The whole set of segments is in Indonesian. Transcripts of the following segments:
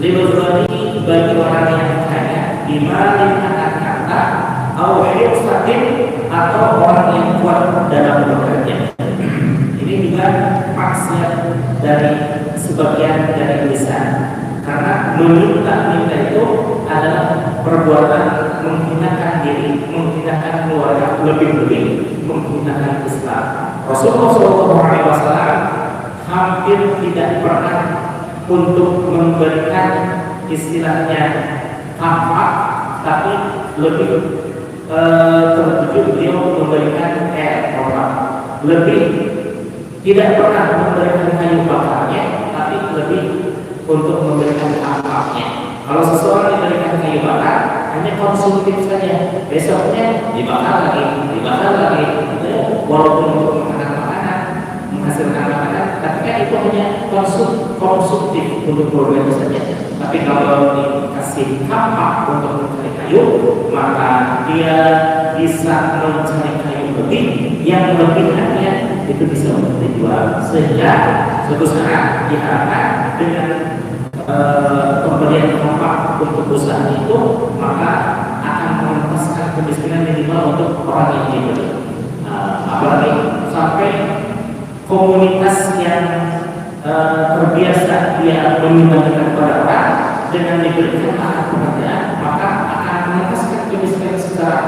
Libadani bagi orang yang kaya, dimalin akan kata, awhirsatin atau orang yang kuat dalam bekerja. Ini juga maksiat dari sebagian dari lisan, karena meminta-minta itu adalah perbuatan menghinakan diri, menghinakan keluarga, lebih-lebih menghinakan Islam. Rasulullah SAW hampir tidak pernah untuk memberikan istilahnya apa, tapi lebih tertuju beliau memberikan lebih tidak pernah memberikan kayu bakarnya, tapi lebih untuk memberikan ampaknya. Kalau seseorang diberikan kayu bakar, hanya konsumtif saja, besoknya dibakar lagi, walaupun untuk makanan, menghasilkan makanan, tapi kan itu hanya konsumtif untuk keluarga itu saja. Tapi kalau dikasih kampak untuk mencari kayu, maka dia bisa mencari kayu lebih, yang lebihannya itu bisa untuk dijual, sehingga suatu saat diharapkan dengan pemberian kampak untuk usaha itu, maka akan mengentaskan kemiskinan minimal untuk orang yang diberi. Apalagi sampai komunitas yang terbiasa dia menyumbangkan kepada orang dengan diberikan alat pekerjaan, maka akan mengentaskan kemiskinan secara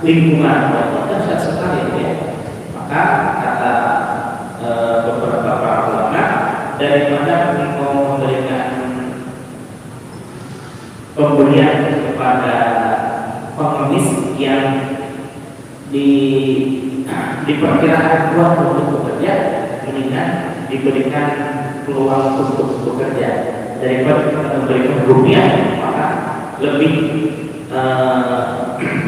lingkungan. Dahsyat sekali ya. Maka kata beberapa para ulama, daripada mau memberikan pemberian kepada pengemis yang diperkirakan kuat untuk bekerja, mendingan diberikan peluang untuk bekerja daripada memberikan rupiah, maka lebih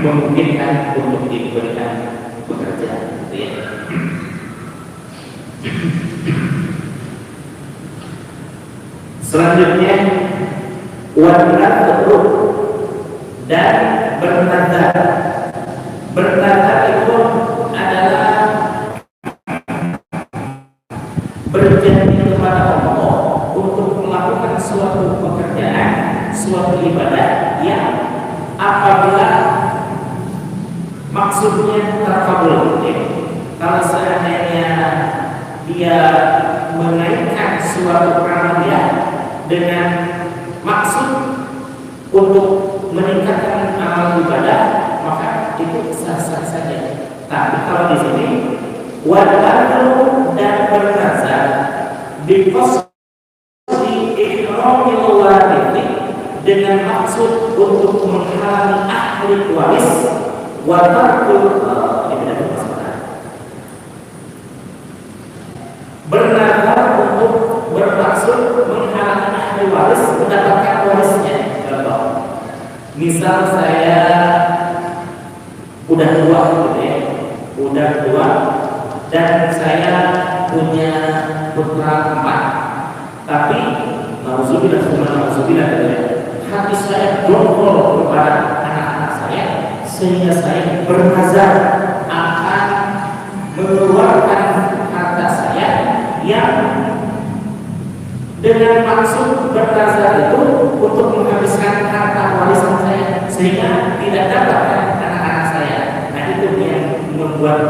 memungkinkan untuk diberikan bekerja. Ya. Selanjutnya wanadru dan bernazar. Bernazar itu adalah berjanji kepada Allah untuk melakukan suatu pekerjaan, suatu ibadah yang apabila maksudnya terkabul. Kalau seandainya dia mengaitkan suatu amalan dengan maksud untuk meningkatkan amal ibadah, maka itu sah-sah saja. Tapi kalau di sini wad'u dan bernazar biqasdi ihramil warith, dengan maksud untuk menghalangi ahli waris, wa tarkul bernazar untuk bermaksud menghalangi ahli waris mendapatkan warisnya. Contoh, misal saya udah tua gitu ya, udah tua dan saya punya putra 4, tapi nauzubillah gitu ya, hati saya dongkol kepada anak-anak saya, sehingga saya bernazar akan mengeluarkan harta saya yang dengan maksud bernazar itu untuk menghabiskan harta warisan saya, sehingga tidak dapat anak-anak saya. Nah, itu yang membuat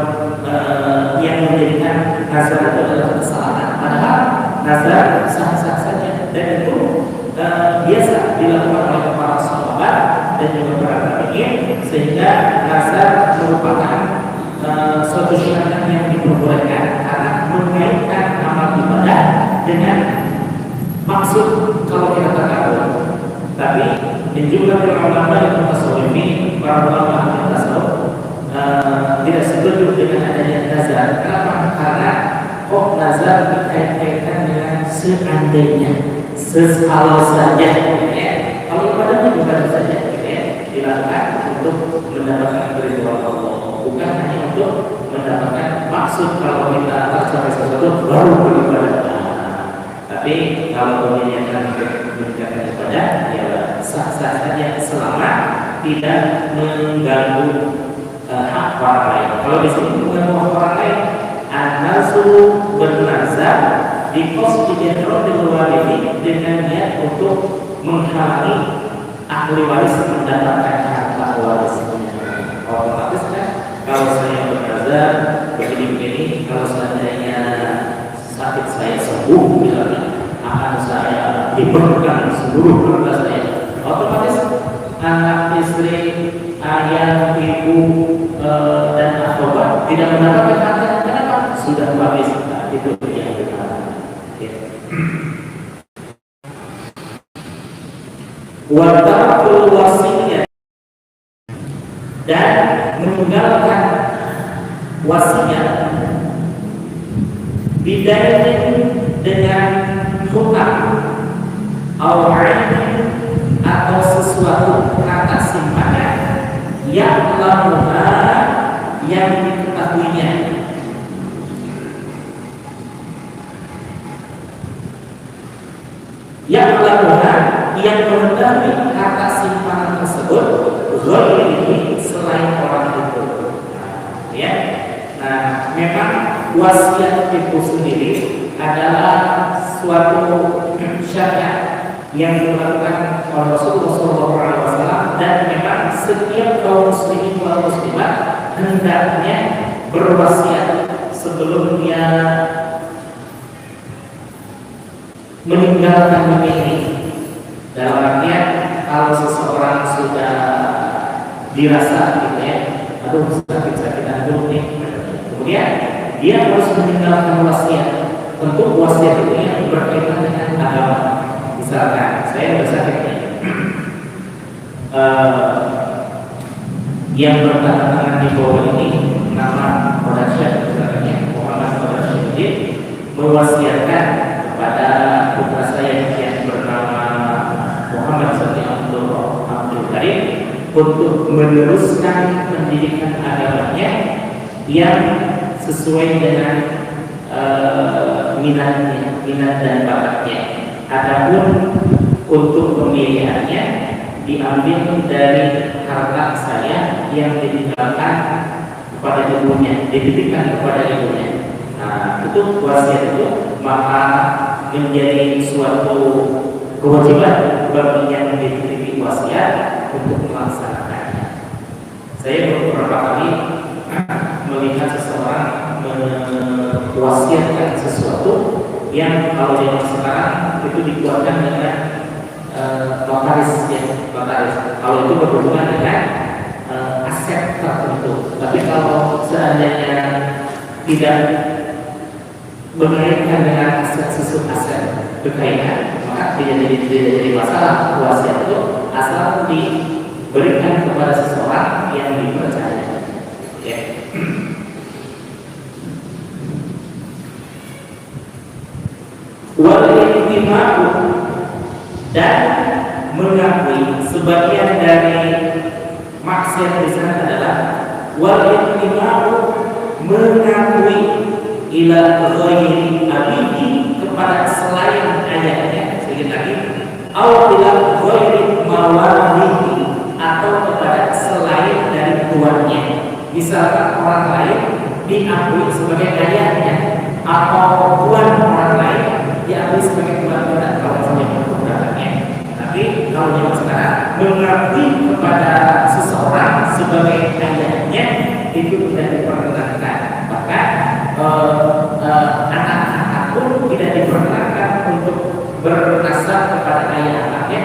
yang menjadikan nazar itu adalah kesalahan. Padahal nazar sah-sah saja, dan itu biasa dilakukan oleh para sahabat dan juga para tabi'in, sehingga nazar merupakan suatu syarat yang diperbolehkan karena mengaitkan amal ibadah dengan maksud kalau kita terkabul. Tapi juga ulama yang mutasawwifin, para ulama yang tasawuf tidak setuju dengan adanya nazar. Kenapa? Karena kok nazar dikait-kaitkan dengan seandainya, kalau saja, ya. Kalau ibadahnya bukan saja, ya, dilakukan untuk mendapatkan keridhaan Allah, bukan hanya untuk mendapatkan maksud kalau kita tercapai sesuatu baru beribadah. Tapi kalau menyanyikan menjaga ibadah, ya sah-sah saja selama tidak mengganggu hak orang lain. Kalau di sini mengganggu hak orang lain, an-nasu bernazar di pos di luar ini dengan niat untuk menghalangi ahli waris mendapatkan harta warisnya. Otomatis kan kalau saya bekerja begini-begini, kalau seandainya sakit saya sembuh misalnya, akan saya diberikan seluruh harta saya. Otomatis anak, istri, ayah, ibu, dan akhwat tidak mendapatkan harta. Kenapa? Sudah habis. Nah, itu yang kita ya. Watarul wasiyah, dan meninggalkan wasiat bidainin dengan hutang atau sesuatu kata simpanan yang lamuha yang diketahuinya, yang lamuha yang mengetahui kata simpanan tersebut ghairi selain orang itu. Ya, nah memang wasiat itu sendiri adalah suatu syariat yang dilakukan oleh Rasulullah SAW, dan memang setiap kaum muslimin wal muslimat hendaknya berwasiat sebelum dia meninggalkan dunia ini. Dalam artian kalau seseorang sudah dirasa gitu ya, aduh sakit-sakitan dulu nih, kemudian dia harus meninggalkan wasiat. Tentu wasiat itu yang berkaitan dengan agama. Misalkan saya bersakit nih, yang bertangan di bawah ini nama Qadarsyah, misalnya Muhammad Qadarsyah, mewasiatkan kepada putra saya yang bernama Muhammad Abdul Karim untuk meneruskan pendidikan agamanya yang sesuai dengan minat dan bakatnya. Adapun untuk pemilihannya diambil dari harta saya yang ditinggalkan kepada ibunya, dititipkan kepada ibunya. Nah, itu wasiat itu maka menjadi suatu kewajiban bagi yang dititipi wasiat untuk melaksanakannya. Saya beberapa kali melihat seseorang mewasiatkan sesuatu yang kalau zaman sekarang itu dikuatkan dengan notaris ya, notaris. Kalau itu berhubungan dengan aset tertentu. Tapi kalau seandainya tidak berkaitan dengan aset berkaitan, maka tidak jadi masalah. Wasiat itu asal diberikan kepada seseorang yang dipercaya. Ya. Wal-ihtima'u, dan mengakui, sebagian dari maksiat di sana adalah wal-ihtima'u, mengakui ila ghairi abihi, kepada selain ayahnya, sedikit lagi, atau ila ghairi mawalihi, atau kepada selain dari tuannya. Misalkan orang lain diakui sebagai ayahnya atau tuan orang lain diakui sebagai tuan kita kalau misalnya keberadaannya. Tapi kalau yang sekarang mengakui kepada seseorang sebagai ayahnya itu tidak diperkenankan. Bahkan anak-anak pun tidak diperkenankan untuk bernasab kepada ayah anaknya,